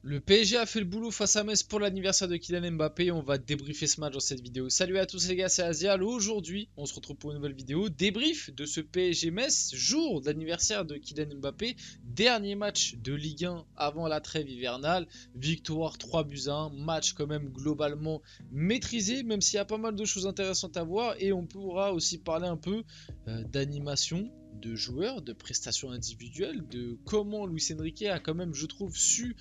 Le PSG a fait le boulot face à Metz pour l'anniversaire de Kylian Mbappé. On va débriefer ce match dans cette vidéo. Salut à tous les gars, c'est Azial. Aujourd'hui, on se retrouve pour une nouvelle vidéo. Débrief de ce PSG Metz, jour d'anniversaire de Kylian Mbappé. Dernier match de Ligue 1 avant la trêve hivernale. Victoire 3-1. Match quand même globalement maîtrisé, même s'il y a pas mal de choses intéressantes à voir. Et on pourra aussi parler un peu d'animation, de joueurs, de prestations individuelles, de comment Luis Enrique a quand même, je trouve, su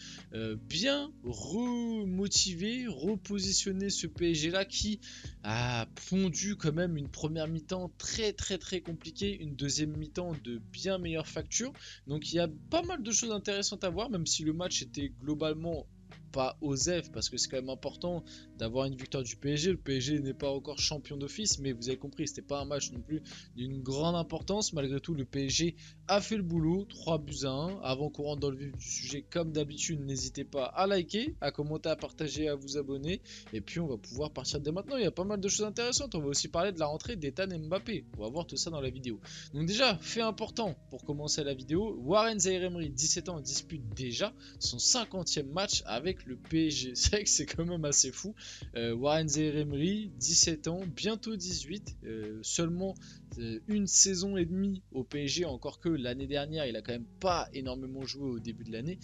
bien remotiver, repositionner ce PSG là qui a pondu quand même une première mi-temps très compliquée, une deuxième mi-temps de bien meilleure facture. Donc il y a pas mal de choses intéressantes à voir, même si le match était globalement pas osef, parce que c'est quand même important d'avoir une victoire du PSG. Le PSG n'est pas encore champion d'office, mais vous avez compris, c'était pas un match non plus d'une grande importance. Malgré tout, le PSG a fait le boulot, 3-1. Avant qu'on rentre dans le vif du sujet, comme d'habitude, n'hésitez pas à liker, à commenter, à partager, à vous abonner. Et puis on va pouvoir partir dès maintenant. Il y a pas mal de choses intéressantes. On va aussi parler de la rentrée d'Ethan Mbappé. On va voir tout ça dans la vidéo. Donc déjà, fait important pour commencer la vidéo, Warren Zaïre-Emery, 17 ans, dispute déjà son 50e match avec le PSG. C'est vrai que c'est quand même assez fou. Warren Zaïre-Emery, 17 ans, bientôt 18, seulement une saison et demie au PSG, encore que l'année dernière il a quand même pas énormément joué au début de l'année.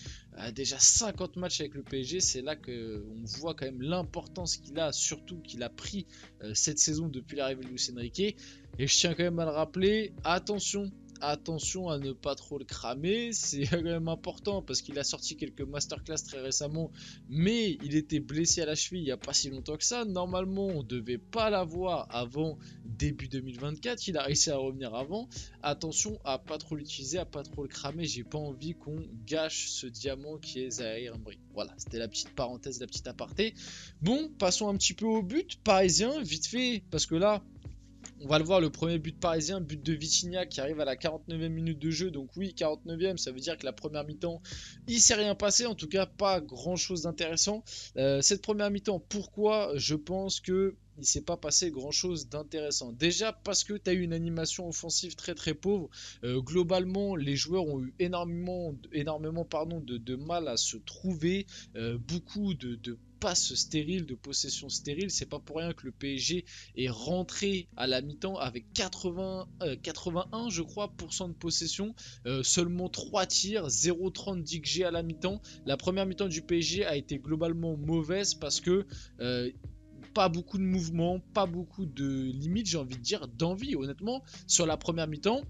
Déjà 50 matchs avec le PSG, c'est là qu'on voit quand même l'importance qu'il a, surtout qu'il a pris cette saison depuis l'arrivée de Luis Enrique. Et je tiens quand même à le rappeler, attention à ne pas trop le cramer, c'est quand même important parce qu'il a sorti quelques masterclass très récemment, mais il était blessé à la cheville il n'y a pas si longtemps que ça. Normalement, on ne devait pas l'avoir avant début 2024, il a réussi à revenir avant. Attention à pas trop l'utiliser, à pas trop le cramer, j'ai pas envie qu'on gâche ce diamant qui est Zaïre Emery. Voilà, c'était la petite parenthèse, la petite aparté. Bon, passons un petit peu au but parisien, vite fait, parce que là, on va le voir, le premier but parisien, but de Vitinha qui arrive à la 49e minute de jeu. Donc oui, 49e, ça veut dire que la première mi-temps, il s'est rien passé. En tout cas, pas grand-chose d'intéressant. Cette première mi-temps, pourquoi je pense que il s'est pas passé grand chose d'intéressant? Déjà parce que tu as eu une animation offensive très pauvre. Globalement, les joueurs ont eu énormément de mal à se trouver. Beaucoup de passes stériles, de possessions stériles. C'est pas pour rien que le PSG est rentré à la mi-temps avec 81 je crois % de possession, seulement 3 tirs, 0,30 d'XG à la mi-temps. La première mi-temps du PSG a été globalement mauvaise parce que pas beaucoup de mouvements, pas beaucoup de limites, j'ai envie de dire d'envie. Honnêtement, sur la première mi-temps,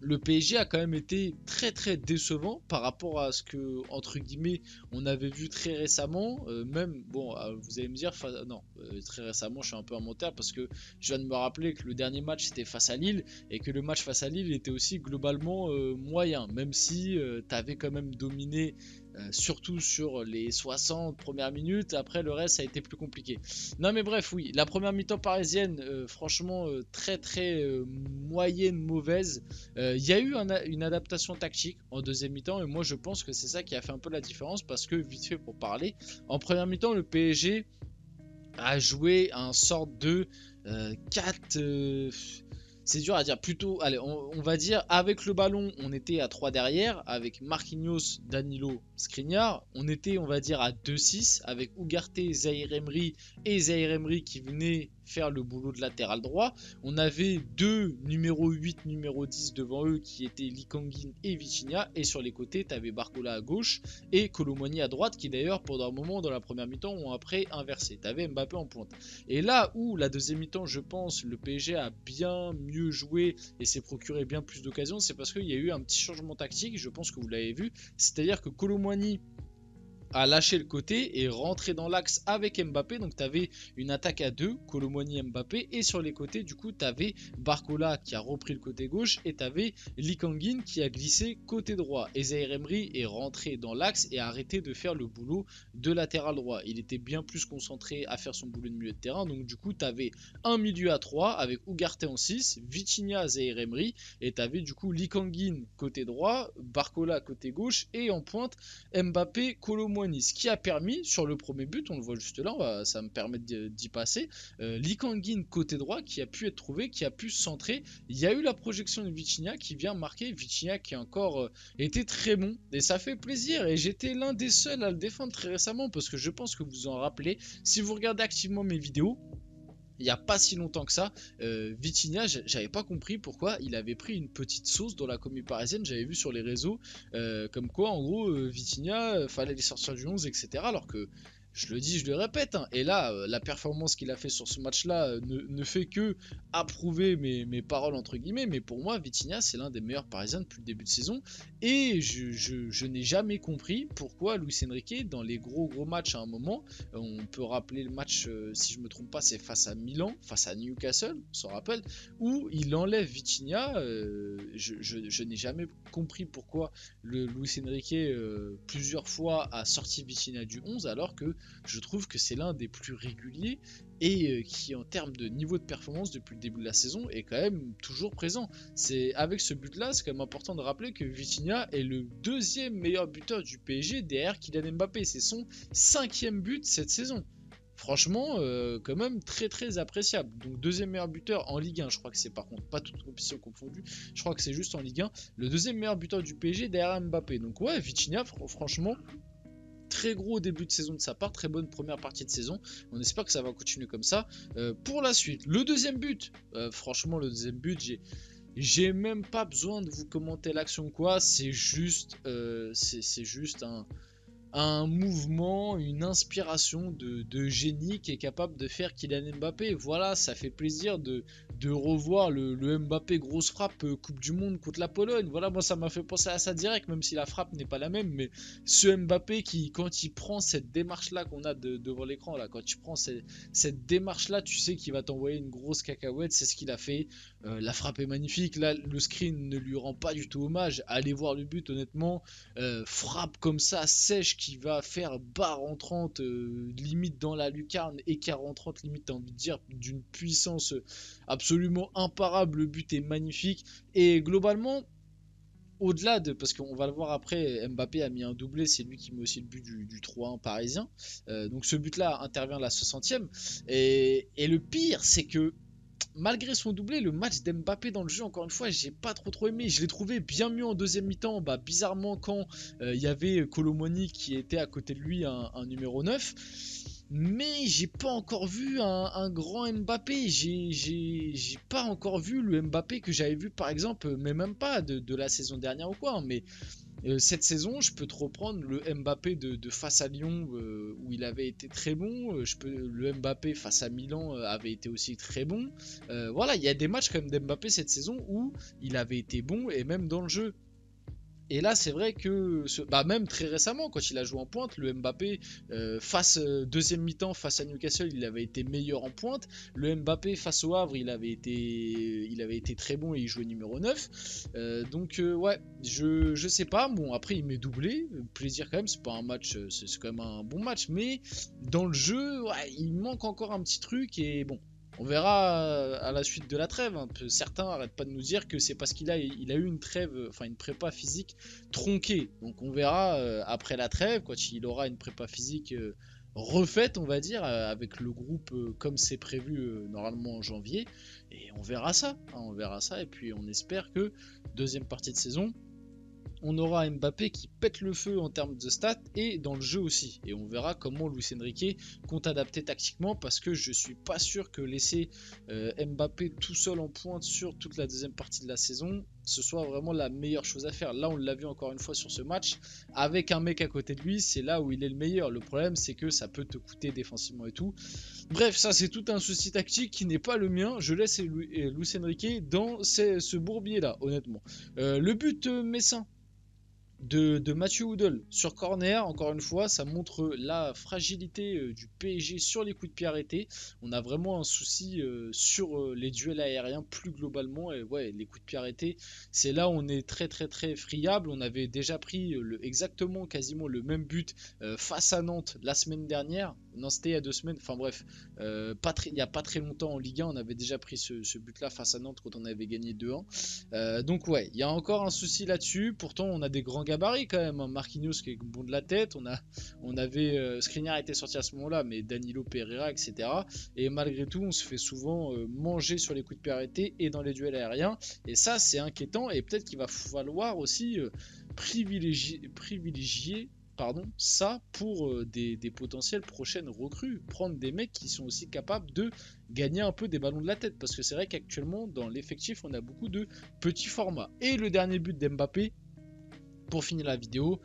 le PSG a quand même été très décevant par rapport à ce que, entre guillemets, on avait vu très récemment. Même, bon, vous allez me dire, non, très récemment, je suis un peu un menteur parce que je viens de me rappeler que le dernier match c'était face à Lille et que le match face à Lille était aussi globalement moyen, même si tu avais quand même dominé. Surtout sur les 60 premières minutes, après le reste ça a été plus compliqué. Non mais bref, oui, la première mi-temps parisienne, franchement très moyenne, mauvaise. Il y a eu une adaptation tactique en deuxième mi-temps et moi je pense que c'est ça qui a fait un peu la différence parce que vite fait pour parler, en première mi-temps le PSG a joué un sorte de 4... c'est dur à dire, plutôt, allez, on va dire, avec le ballon, on était à 3 derrière, avec Marquinhos, Danilo, Skriniar, on était, on va dire, à 2-6, avec Ugarte, Zaïre Emery et Zaïre Emery qui venaient faire le boulot de latéral droit. On avait deux numéro 8, numéro 10 devant eux qui étaient Lee Kang-in et Vitinha, et sur les côtés, tu avais Barcola à gauche et Kolo Muani à droite, qui d'ailleurs, pendant un moment dans la première mi-temps, ont après inversé. Tu avais Mbappé en pointe. Et là où la deuxième mi-temps, je pense, le PSG a bien mieux joué et s'est procuré bien plus d'occasions, c'est parce qu'il y a eu un petit changement tactique, je pense que vous l'avez vu, c'est-à-dire que Kolo Muani a lâché le côté et rentré dans l'axe avec Mbappé. Donc tu avais une attaque à deux, Kolo Muani, Mbappé, et sur les côtés du coup tu avais Barcola qui a repris le côté gauche et tu avais Lee Kang-in qui a glissé côté droit. Et Zaïre Emery est rentré dans l'axe et a arrêté de faire le boulot de latéral droit. Il était bien plus concentré à faire son boulot de milieu de terrain. Donc du coup tu avais un milieu à 3 avec Ugarte en 6, Vitinha, Zaïre Emery, et tu avais du coup Lee Kang-in côté droit, Barcola côté gauche et en pointe Mbappé, Kolo Muani, ce qui a permis, sur le premier but, on le voit juste là, ça me permet d'y passer, Lee Kang-in côté droit qui a pu être trouvé, qui a pu se centrer. Il y a eu la projection de Vitinha qui vient marquer, Vitinha qui a encore été très bon, et ça fait plaisir, et j'étais l'un des seuls à le défendre très récemment, parce que je pense que vous vous en rappelez, si vous regardez activement mes vidéos, il n'y a pas si longtemps que ça, Vitinha, j'avais pas compris pourquoi il avait pris une petite sauce dans la commune parisienne. J'avais vu sur les réseaux comme quoi en gros Vitinha fallait les sortir du 11 etc. Alors que je le dis, je le répète, hein, et là la performance qu'il a fait sur ce match là ne fait que approuver mes paroles entre guillemets. Mais pour moi Vitinha c'est l'un des meilleurs parisiens depuis le début de saison, et je n'ai jamais compris pourquoi Luis Enrique dans les gros matchs à un moment, on peut rappeler le match si je me trompe pas c'est face à Milan, face à Newcastle, on s'en rappelle, où il enlève Vitinha. Je n'ai jamais compris pourquoi Luis Enrique plusieurs fois a sorti Vitinha du 11 alors que je trouve que c'est l'un des plus réguliers et qui en termes de niveau de performance depuis le début de la saison est quand même toujours présent. C'est avec ce but là, c'est quand même important de rappeler que Vitinha est le deuxième meilleur buteur du PSG derrière Kylian Mbappé, c'est son 5e but cette saison. Franchement, quand même très appréciable. Donc deuxième meilleur buteur en Ligue 1, je crois que c'est par contre pas toute compétition confondue, je crois que c'est juste en Ligue 1, le deuxième meilleur buteur du PSG derrière Mbappé. Donc ouais, Vitinha franchement très gros début de saison de sa part, très bonne première partie de saison, on espère que ça va continuer comme ça pour la suite. Le deuxième but, franchement le deuxième but, j'ai même pas besoin de vous commenter l'action quoi, c'est juste un mouvement, une inspiration de génie qui est capable de faire Kylian Mbappé. Voilà, ça fait plaisir de revoir le Mbappé grosse frappe Coupe du Monde contre la Pologne. Voilà, moi ça m'a fait penser à ça direct, même si la frappe n'est pas la même, mais ce Mbappé qui, quand il prend cette démarche-là qu'on a devant l'écran, là, quand tu prends cette démarche-là, tu sais qu'il va t'envoyer une grosse cacahuète, c'est ce qu'il a fait. La frappe est magnifique, là le screen ne lui rend pas du tout hommage. Allez voir le but honnêtement, frappe comme ça, sèche, qui va faire barre en 30 limite dans la lucarne, écart en 30 limite, t'as envie de dire, d'une puissance absolument imparable. Le but est magnifique et globalement au-delà de, parce qu'on va le voir après, Mbappé a mis un doublé, c'est lui qui met aussi le but du 3-1 parisien, donc ce but là intervient à la 60e, et le pire c'est que malgré son doublé, le match d'Mbappé dans le jeu, encore une fois, j'ai pas trop aimé. Je l'ai trouvé bien mieux en deuxième mi-temps. Bizarrement, quand il y avait Kolo Muani qui était à côté de lui, un numéro 9. Mais j'ai pas encore vu un grand Mbappé. J'ai pas encore vu le Mbappé que j'avais vu, par exemple, mais même pas de la saison dernière ou quoi. Hein, mais cette saison, je peux te reprendre le Mbappé de face à Lyon où il avait été très bon. Le Mbappé face à Milan avait été aussi très bon. Voilà, il y a des matchs quand même d'Mbappé cette saison où il avait été bon et même dans le jeu. Et là, c'est vrai que, même très récemment, quand il a joué en pointe, le Mbappé, deuxième mi-temps, face à Newcastle, il avait été meilleur en pointe. Le Mbappé, face au Havre, il avait été très bon et il jouait numéro 9. Ouais, je sais pas. Bon, après, il met doublé. Plaisir quand même, c'est pas un match, c'est quand même un bon match. Mais dans le jeu, ouais, il manque encore un petit truc. Et bon, on verra à la suite de la trêve. Hein. Certains n'arrêtent pas de nous dire que c'est parce qu'il a eu une trêve, enfin une prépa physique tronquée. Donc on verra après la trêve, quand il aura une prépa physique refaite, on va dire, avec le groupe comme c'est prévu normalement en janvier. Et on verra ça. Hein, on verra ça. Et puis on espère que deuxième partie de saison, on aura Mbappé qui pète le feu en termes de stats et dans le jeu aussi. Et on verra comment Luis Enrique compte adapter tactiquement, parce que je suis pas sûr que laisser Mbappé tout seul en pointe sur toute la deuxième partie de la saison, ce soit vraiment la meilleure chose à faire. Là, on l'a vu encore une fois sur ce match, avec un mec à côté de lui, c'est là où il est le meilleur. Le problème, c'est que ça peut te coûter défensivement et tout. Bref, ça c'est tout un souci tactique qui n'est pas le mien. Je laisse Luis Enrique dans ce bourbier-là, honnêtement. Le but messin de Mathieu Houdel sur corner, encore une fois, ça montre la fragilité du PSG sur les coups de pied arrêtés. On a vraiment un souci sur les duels aériens plus globalement. Et ouais, les coups de pied arrêtés, c'est là où on est très friable. On avait déjà pris exactement quasiment le même but face à Nantes la semaine dernière. Non, c'était il y a 2 semaines. Enfin bref, il n'y a pas très longtemps en Ligue 1, on avait déjà pris ce but-là face à Nantes quand on avait gagné 2-1. Donc ouais, il y a encore un souci là-dessus. Pourtant, on a des grands gabarit quand même, hein. Marquinhos qui est bon de la tête, on avait Skriniar était sorti à ce moment-là, mais Danilo Pereira, etc. Et malgré tout, on se fait souvent manger sur les coups de pied arrêtés et dans les duels aériens. Et ça, c'est inquiétant. Et peut-être qu'il va falloir aussi privilégier ça pour des potentielles prochaines recrues. Prendre des mecs qui sont aussi capables de gagner un peu des ballons de la tête. Parce que c'est vrai qu'actuellement, dans l'effectif, on a beaucoup de petits formats. Et le dernier but d'Mbappé, pour finir la vidéo,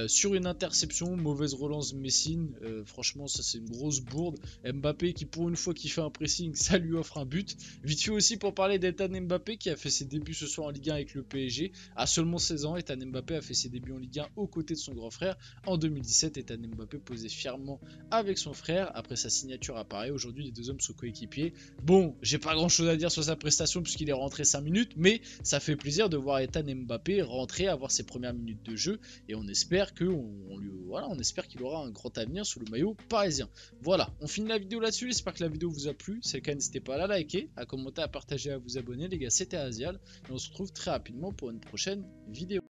sur une interception, mauvaise relance Messine, franchement ça c'est une grosse bourde. Mbappé qui pour une fois qui fait un pressing, ça lui offre un but. Vite fait aussi pour parler d'Ethan Mbappé qui a fait ses débuts ce soir en Ligue 1 avec le PSG. À seulement 16 ans, Ethan Mbappé a fait ses débuts en Ligue 1 aux côtés de son grand frère. En 2017, Ethan Mbappé posait fièrement avec son frère. Après sa signature à Paris, aujourd'hui les deux hommes sont coéquipiers. Bon, j'ai pas grand chose à dire sur sa prestation puisqu'il est rentré 5 minutes, mais ça fait plaisir de voir Ethan Mbappé rentrer, avoir ses premières minutes de jeu, et on espère qu'il aura un grand avenir sous le maillot parisien. Voilà, on finit la vidéo là-dessus. J'espère que la vidéo vous a plu. Si c'est le cas, n'hésitez pas à la liker, à commenter, à partager, à vous abonner. Les gars, c'était Azial et on se retrouve très rapidement pour une prochaine vidéo.